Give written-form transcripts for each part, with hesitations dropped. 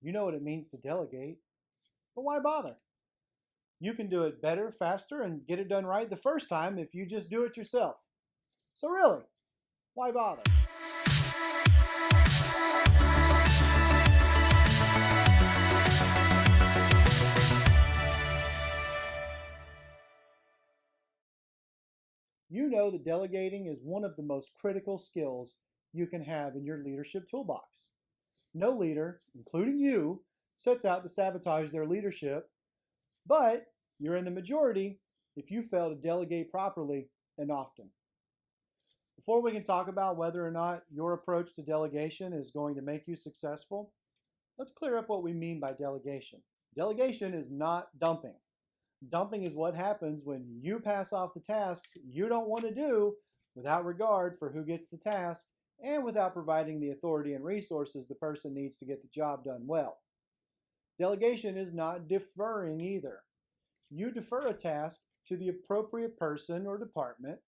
You know what it means to delegate, but why bother? You can do it better, faster, and get it done right the first time if you just do it yourself. So really, why bother? You know that delegating is one of the most critical skills you can have in your leadership toolbox. No leader, including you, sets out to sabotage their leadership, but you're in the majority if you fail to delegate properly and often. Before we can talk about whether or not your approach to delegation is going to make you successful, let's clear up what we mean by delegation. Delegation is not dumping. Dumping is what happens when you pass off the tasks you don't want to do without regard for who gets the task and without providing the authority and resources the person needs to get the job done well. Delegation is not deferring either. You defer a task to the appropriate person or department.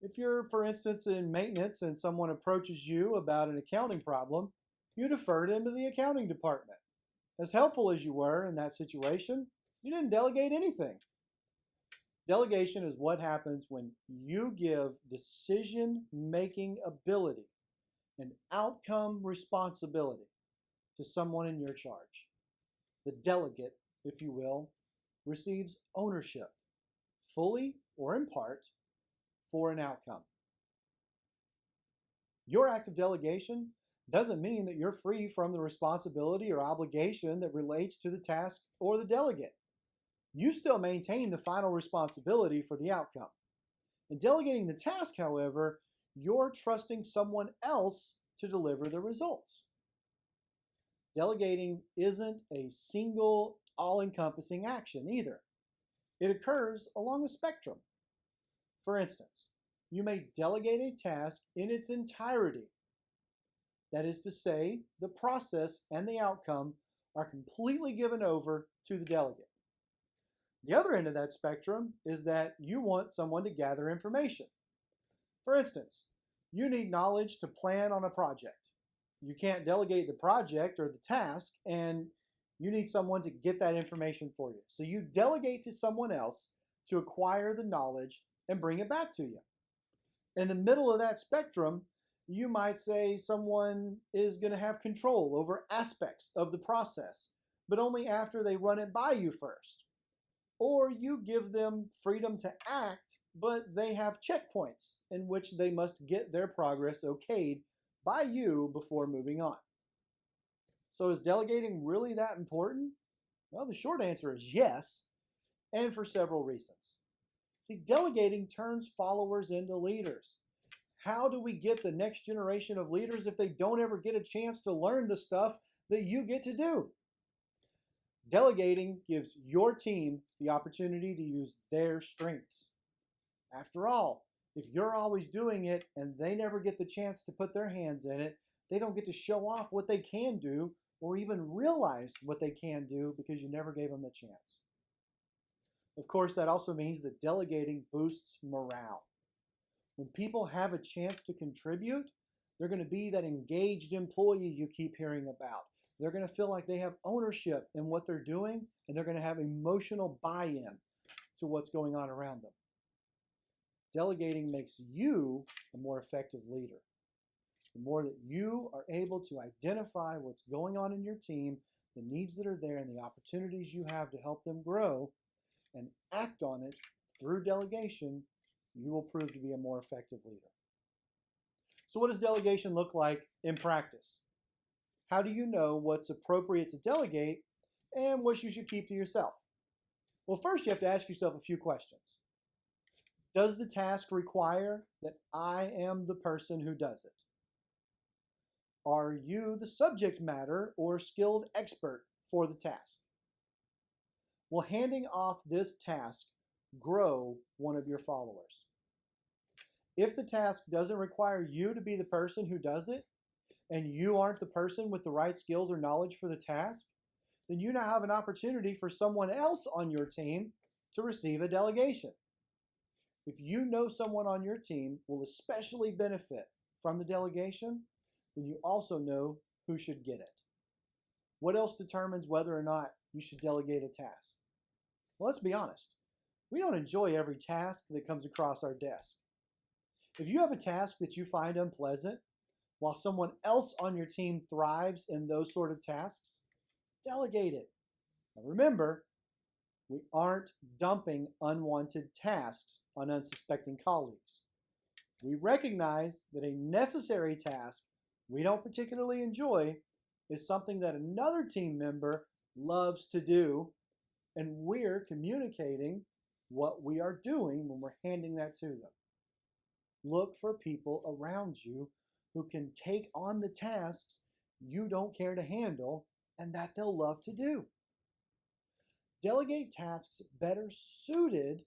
If you're, for instance, in maintenance and someone approaches you about an accounting problem, you defer them to the accounting department. As helpful as you were in that situation, you didn't delegate anything. Delegation is what happens when you give decision-making ability and outcome responsibility to someone in your charge. The delegate, if you will, receives ownership, fully or in part, for an outcome. Your act of delegation doesn't mean that you're free from the responsibility or obligation that relates to the task or the delegate. You still maintain the final responsibility for the outcome. In delegating the task, however, you're trusting someone else to deliver the results. Delegating isn't a single, all-encompassing action either. It occurs along a spectrum. For instance, you may delegate a task in its entirety. That is to say, the process and the outcome are completely given over to the delegate. The other end of that spectrum is that you want someone to gather information. For instance, you need knowledge to plan on a project. You can't delegate the project or the task, and you need someone to get that information for you. So you delegate to someone else to acquire the knowledge and bring it back to you. In the middle of that spectrum, you might say someone is going to have control over aspects of the process, but only after they run it by you first. Or you give them freedom to act, but they have checkpoints in which they must get their progress okayed by you before moving on. So is delegating really that important? Well, the short answer is yes, and for several reasons. See, delegating turns followers into leaders. How do we get the next generation of leaders if they don't ever get a chance to learn the stuff that you get to do? Delegating gives your team the opportunity to use their strengths. After all, if you're always doing it and they never get the chance to put their hands in it, they don't get to show off what they can do or even realize what they can do because you never gave them the chance. Of course, that also means that delegating boosts morale. When people have a chance to contribute, they're going to be that engaged employee you keep hearing about. They're going to feel like they have ownership in what they're doing, and they're going to have emotional buy-in to what's going on around them. Delegating makes you a more effective leader. The more that you are able to identify what's going on in your team, the needs that are there, and the opportunities you have to help them grow, and act on it through delegation, you will prove to be a more effective leader. So what does delegation look like in practice? How do you know what's appropriate to delegate and what you should keep to yourself? Well, first you have to ask yourself a few questions. Does the task require that I am the person who does it? Are you the subject matter or skilled expert for the task? Will handing off this task grow one of your followers? If the task doesn't require you to be the person who does it, and you aren't the person with the right skills or knowledge for the task, then you now have an opportunity for someone else on your team to receive a delegation. If you know someone on your team will especially benefit from the delegation, then you also know who should get it. What else determines whether or not you should delegate a task? Well, let's be honest. We don't enjoy every task that comes across our desk. If you have a task that you find unpleasant, while someone else on your team thrives in those sort of tasks, delegate it. Now remember, we aren't dumping unwanted tasks on unsuspecting colleagues. We recognize that a necessary task we don't particularly enjoy is something that another team member loves to do, and we're communicating what we are doing when we're handing that to them. Look for people around you who can take on the tasks you don't care to handle and that they'll love to do. Delegate tasks better suited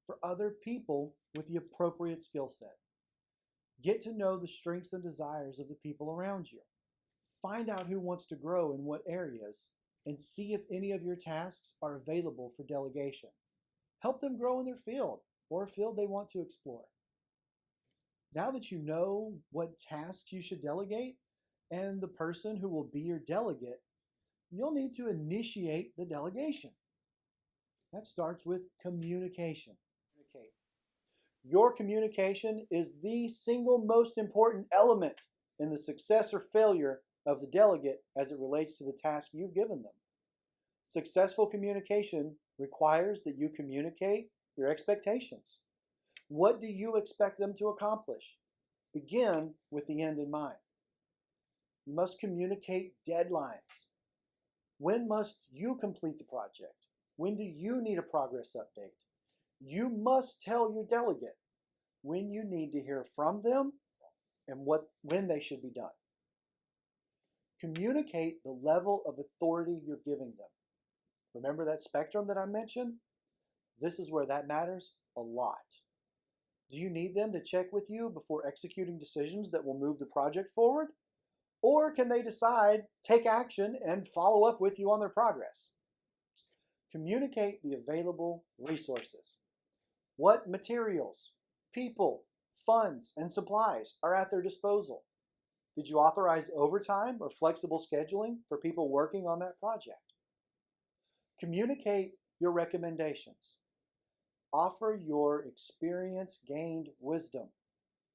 for other people with the appropriate skill set. Get to know the strengths and desires of the people around you. Find out who wants to grow in what areas, and see if any of your tasks are available for delegation. Help them grow in their field or a field they want to explore. Now that you know what tasks you should delegate and the person who will be your delegate, you'll need to initiate the delegation. That starts with communication. Your communication is the single most important element in the success or failure of the delegate as it relates to the task you've given them. Successful communication requires that you communicate your expectations. What do you expect them to accomplish? Begin with the end in mind. You must communicate deadlines. When must you complete the project? When do you need a progress update? You must tell your delegate when you need to hear from them and when they should be done. Communicate the level of authority you're giving them. Remember that spectrum that I mentioned? This is where that matters a lot. Do you need them to check with you before executing decisions that will move the project forward? Or can they decide, take action, and follow up with you on their progress? Communicate the available resources. What materials, people, funds, and supplies are at their disposal? Did you authorize overtime or flexible scheduling for people working on that project? Communicate your recommendations. Offer your experience-gained wisdom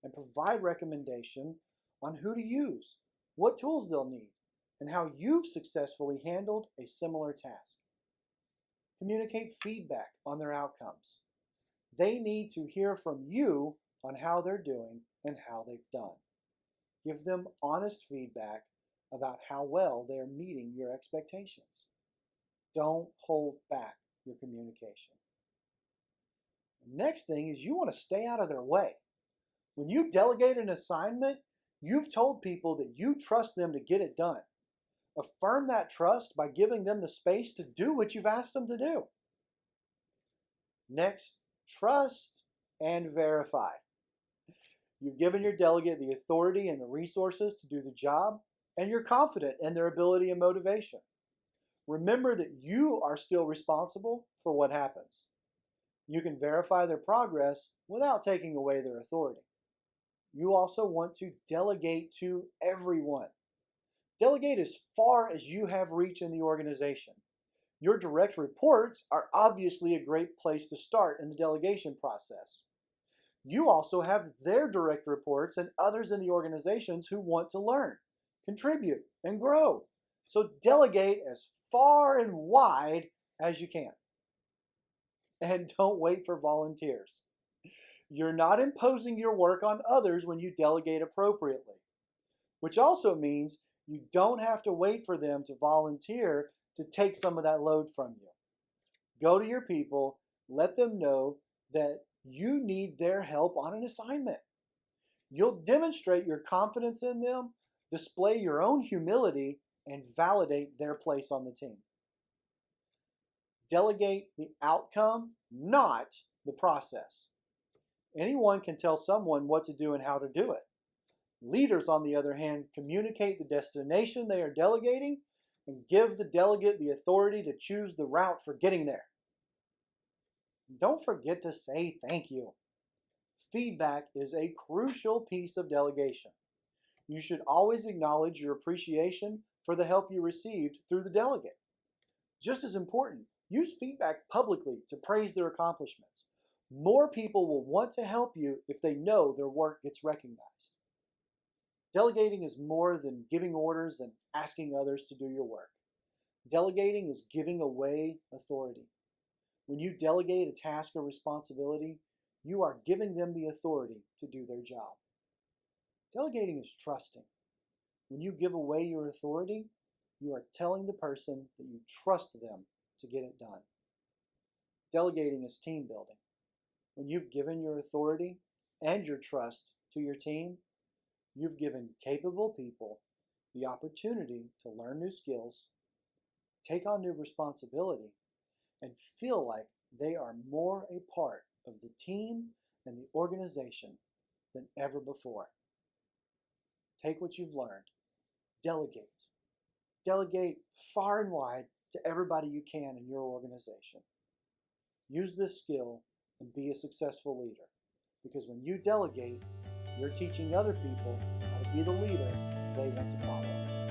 and provide recommendation on who to use, what tools they'll need, and how you've successfully handled a similar task. Communicate feedback on their outcomes. They need to hear from you on how they're doing and how they've done. Give them honest feedback about how well they are meeting your expectations. Don't hold back your communication. The next thing is you want to stay out of their way. When you delegate an assignment, you've told people that you trust them to get it done. Affirm that trust by giving them the space to do what you've asked them to do. Next, trust and verify. You've given your delegate the authority and the resources to do the job, and you're confident in their ability and motivation. Remember that you are still responsible for what happens. You can verify their progress without taking away their authority. You also want to delegate to everyone. Delegate as far as you have reach in the organization. Your direct reports are obviously a great place to start in the delegation process. You also have their direct reports and others in the organizations who want to learn, contribute, and grow. So delegate as far and wide as you can. And don't wait for volunteers. You're not imposing your work on others when you delegate appropriately, which also means you don't have to wait for them to volunteer to take some of that load from you. Go to your people, let them know that you need their help on an assignment. You'll demonstrate your confidence in them, display your own humility, and validate their place on the team. Delegate the outcome, not the process. Anyone can tell someone what to do and how to do it. Leaders, on the other hand, communicate the destination they are delegating and give the delegate the authority to choose the route for getting there. Don't forget to say thank you. Feedback is a crucial piece of delegation. You should always acknowledge your appreciation for the help you received through the delegate. Just as important, use feedback publicly to praise their accomplishments. More people will want to help you if they know their work gets recognized. Delegating is more than giving orders and asking others to do your work. Delegating is giving away authority. When you delegate a task or responsibility, you are giving them the authority to do their job. Delegating is trusting. When you give away your authority, you are telling the person that you trust them to get it done. Delegating is team building. When you've given your authority and your trust to your team, you've given capable people the opportunity to learn new skills, take on new responsibility, and feel like they are more a part of the team and the organization than ever before. Take what you've learned. Delegate. Delegate far and wide to everybody you can in your organization. Use this skill and be a successful leader. Because when you delegate, you're teaching other people how to be the leader they want to follow.